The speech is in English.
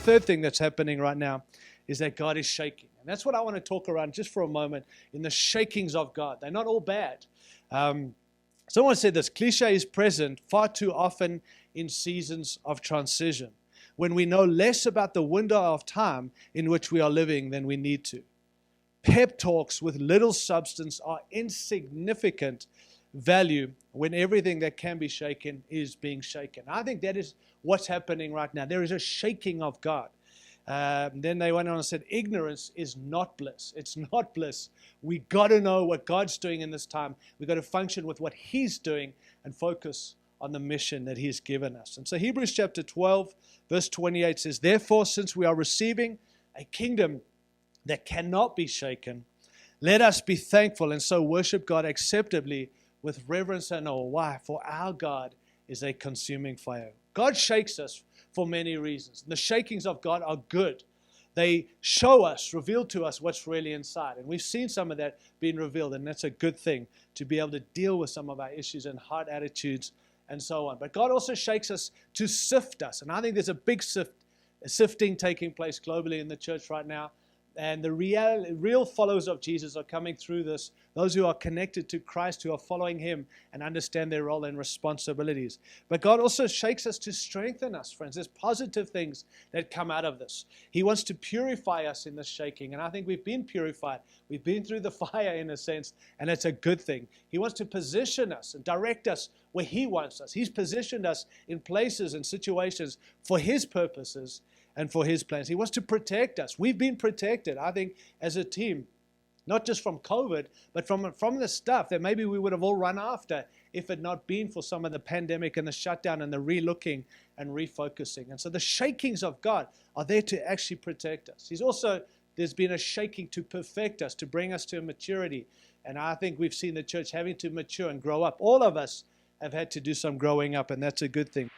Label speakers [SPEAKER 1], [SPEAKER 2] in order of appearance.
[SPEAKER 1] third thing that's happening right now is that God is shaking. And that's what I want to talk around just for a moment in the shakings of God. They're not all bad. Someone said this, cliche is present far too often in seasons of transition, when we know less about the window of time in which we are living than we need to. Pep talks with little substance are insignificant value when everything that can be shaken is being shaken. I think that is what's happening right now. There is a shaking of God. Then they went on and said, ignorance is not bliss. It's not bliss. We got to know what God's doing in this time. We got to function with what He's doing and focus on the mission that He's given us. And so Hebrews chapter 12, verse 28 says, therefore, since we are receiving a kingdom that cannot be shaken, let us be thankful and so worship God acceptably with reverence and awe. Why? For our God is a consuming fire. God shakes us for many reasons. The shakings of God are good. They show us, reveal to us what's really inside. And we've seen some of that being revealed, and that's a good thing to be able to deal with some of our issues and hard attitudes and so on. But God also shakes us to sift us. And I think there's a big sifting taking place globally in the church right now. And the real followers of Jesus are coming through this. Those who are connected to Christ, who are following Him and understand their role and responsibilities. But God also shakes us to strengthen us, friends. There's positive things that come out of this. He wants to purify us in this shaking. And I think we've been purified. We've been through the fire in a sense, and it's a good thing. He wants to position us and direct us where He wants us. He's positioned us in places and situations for His purposes and for His plans. He wants to protect us. We've been protected, I think, as a team, not just from COVID, but from the stuff that maybe we would have all run after if it had not been for some of the pandemic and the shutdown and the relooking and refocusing. And so the shakings of God are there to actually protect us. There's been a shaking to perfect us, to bring us to maturity. And I think we've seen the church having to mature and grow up. All of us have had to do some growing up, and that's a good thing.